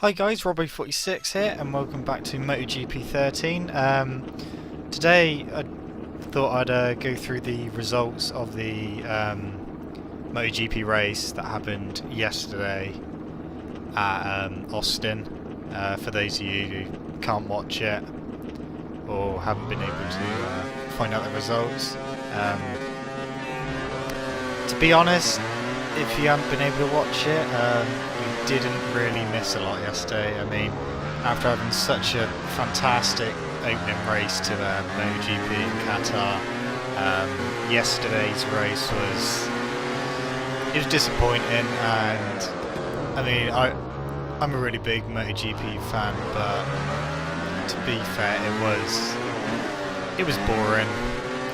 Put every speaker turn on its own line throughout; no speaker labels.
Hi guys, Robbo46 here and welcome back to MotoGP 13. Today I thought I'd go through the results of the MotoGP race that happened yesterday at Austin. For those of you who can't watch it or haven't been able to find out the results. To be honest, if you haven't been able to watch it, we didn't really miss a lot yesterday. I mean, after having such a fantastic opening race to MotoGP in Qatar, yesterday's race was disappointing. And I mean, I'm a really big MotoGP fan, but to be fair, it was boring.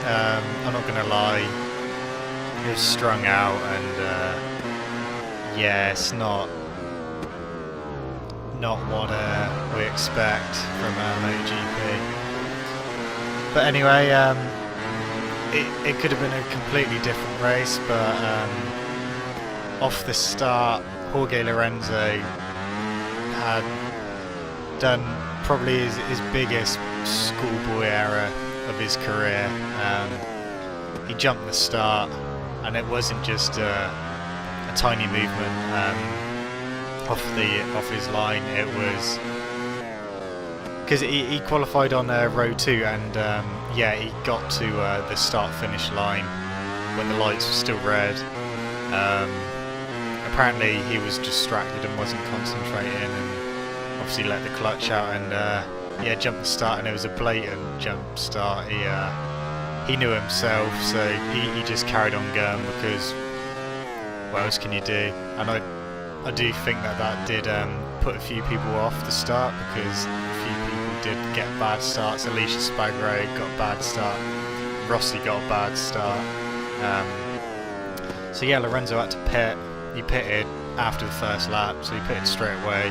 I'm not gonna lie. It was strung out, and yeah, it's not what we expect from MotoGP. But anyway, it could have been a completely different race, but off the start, Jorge Lorenzo had done probably his biggest schoolboy error of his career. He jumped the start, and it wasn't just a tiny movement off his line. It was because he qualified on row 2, and yeah, he got to the start-finish line when the lights were still red. Apparently he was distracted and wasn't concentrating, and obviously let the clutch out, and yeah, jumped the start, and it was a blatant jump start. He knew himself, so he just carried on going, because what else can you do? And I do think that did put a few people off the start, because a few people did get bad starts. Alicia Spagro got a bad start, Rossi got a bad start. So yeah, Lorenzo had to pit. He pitted after the first lap, so he pitted straight away.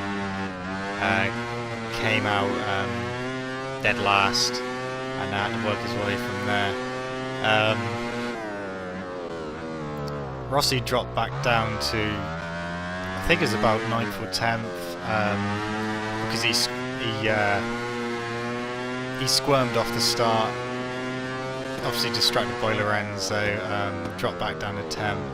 Came out dead last, and had to work his way from there. Rossi dropped back down to, I think it was about 9th or 10th, because he squirmed off the start, obviously distracted by Lorenzo. Dropped back down to 10th,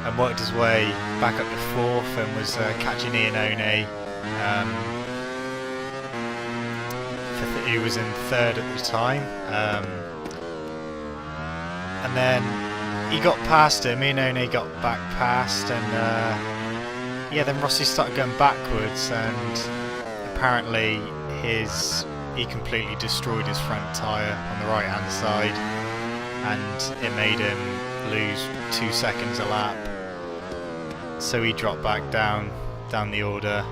and worked his way back up to 4th, and was catching Iannone. He was in 3rd at the time, and then he got past him. Iannone got back past, and yeah, then Rossi started going backwards, and apparently he completely destroyed his front tyre on the right hand side, and it made him lose 2 seconds a lap. So he dropped back down the order.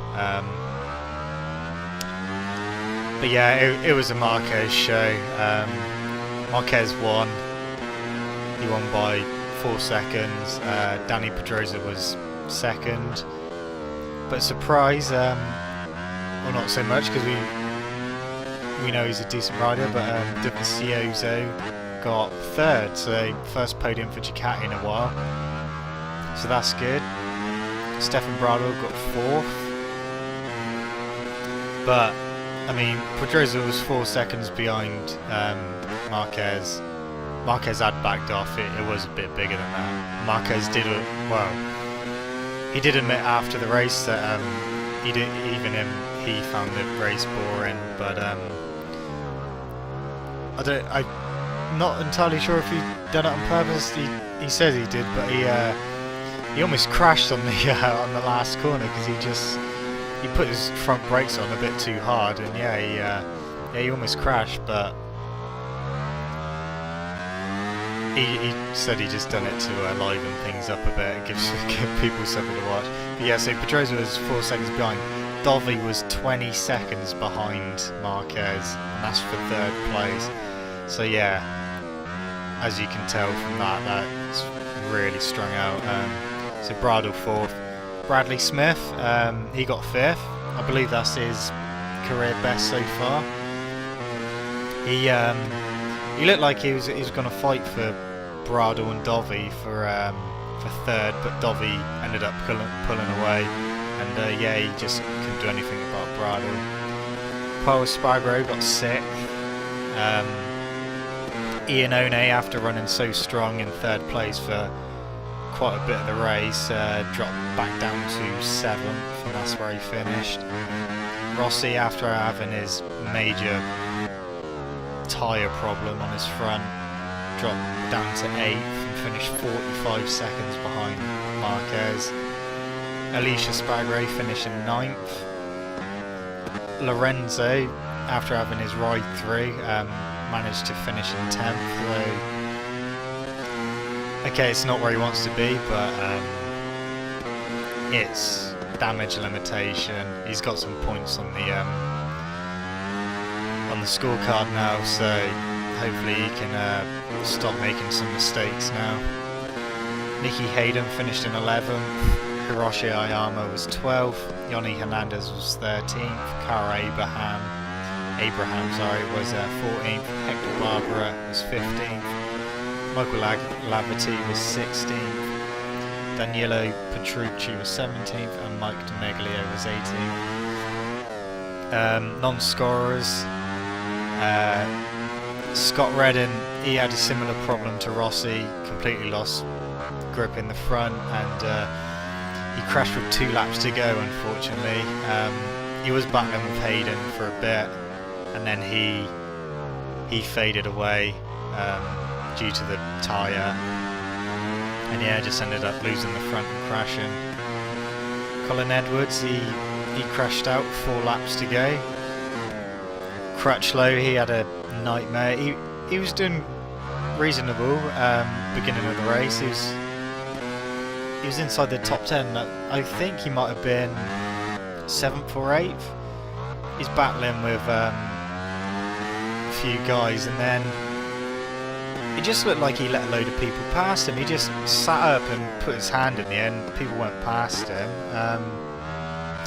But yeah, it was a Marquez show. Marquez won. He won by 4 seconds. Danny Pedrosa was second. But surprise, well, not so much, because we know he's a decent rider, but Dovizioso got 3rd, so first podium for Ducati in a while. So that's good. Stefan Bradl got 4th. But I mean, Pedrosa was 4 seconds behind Marquez. Marquez had backed off. It was a bit bigger than that. Marquez did he did admit after the race that he found the race boring. But I'm not entirely sure if he done it on purpose. He says he did, but he almost crashed on the last corner, because he put his front brakes on a bit too hard, and yeah, he almost crashed. But he said he just done it to liven things up a bit and give people something to watch. But yeah, so Pedrosa was 4 seconds behind. Dovi was 20 seconds behind Marquez, and that's for 3rd place. So yeah, as you can tell from that's really strung out. So Bradl 4th. Bradley Smith, he got 5th. I believe that's his career best so far. He looked like he was going to fight for Bradl and Dovi for 3rd, but Dovi ended up pulling away. and yeah, he just couldn't do anything about Brado. Paul Spargo got sick. Ian One, after running so strong in 3rd place for quite a bit of the race, dropped back down to 7th, and that's where he finished. Rossi, after having his major tyre problem on his front, dropped down to 8th and finished 45 seconds behind Marquez. Alicia Spargo finishing 9th. Lorenzo, after having his ride through, managed to finish in 10th, though okay, it's not where he wants to be, but it's damage limitation. He's got some points on the scorecard now, so hopefully he can stop making some mistakes now. Nicky Hayden finished in 11th. Hiroshi Ayama was 12th. Yoni Hernandez was 13th. Cara Abraham was 14th. Hector Barbara was 15th. Michael Lavati was 16th. Danilo Petrucci was 17th, and Mike DeMeglio was 18th. Non-scorers. Scott Redden, he had a similar problem to Rossi, completely lost grip in the front, and he crashed with 2 laps to go, unfortunately. He was battling with Hayden for a bit, and then he faded away due to the tyre, and yeah, just ended up losing the front and crashing. Colin Edwards, he crashed out with 4 laps to go. Crutchlow, he had a nightmare. He was doing reasonable beginning of the race. He was inside the top 10. I think he might have been 7th or 8th. He's battling with a few guys, and then it just looked like he let a load of people past him. He just sat up and put his hand in the end. People went past him.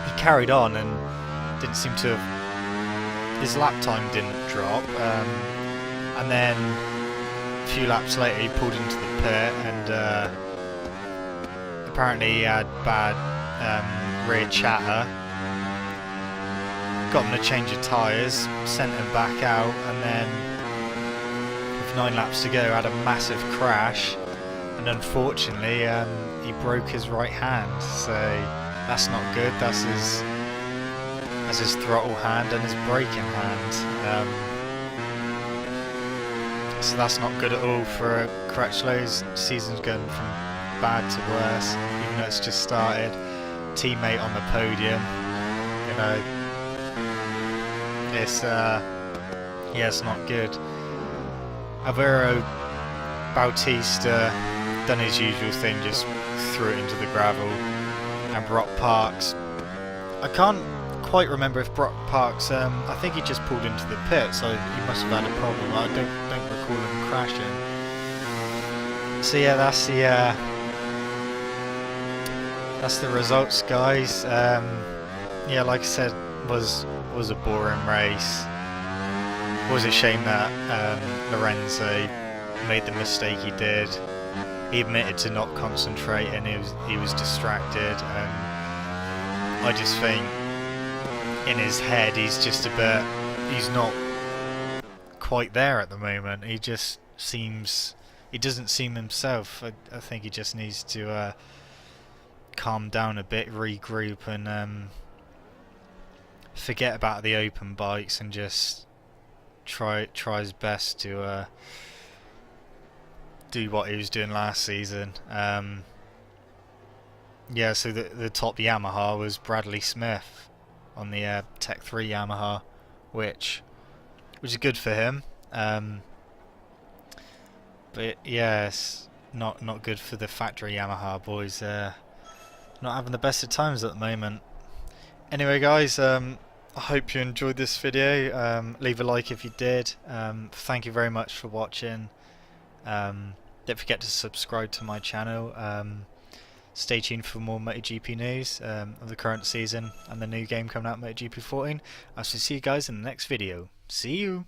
He carried on and didn't seem to have... His lap time didn't drop. And then a few laps later he pulled into the pit, and apparently he had bad rear chatter. Got him to change the tyres, sent him back out, and then with 9 laps to go had a massive crash, and unfortunately he broke his right hand, so that's not good. That's his throttle hand and his braking hand, so that's not good at all for Crutchlow's season's going from bad to worse, even though it's just started. Teammate on the podium, you know, it's yeah, it's not good. Alvaro Bautista done his usual thing, just threw it into the gravel, and Brock Parks, I can't quite remember if Brock Parks, I think he just pulled into the pit, so he must have had a problem. I don't recall him crashing. So yeah, that's the results, guys. Yeah, like I said, was a boring race. It was a shame that Lorenzo made the mistake he did. He admitted to not concentrating. He was distracted, and I just think in his head he's just a bit, he's not quite there at the moment. He just seems, he doesn't seem himself. I think he just needs to calm down a bit, regroup, and forget about the open bikes and just try his best to do what he was doing last season. Yeah, so the top Yamaha was Bradley Smith on the Tech 3 Yamaha, which is good for him. But yeah, it's not good for the factory Yamaha boys. Not having the best of times at the moment. Anyway, guys, I hope you enjoyed this video. Leave a like if you did. Thank you very much for watching. Don't forget to subscribe to my channel. Stay tuned for more MotoGP news of the current season and the new game coming out, MotoGP 14. I shall see you guys in the next video. See you!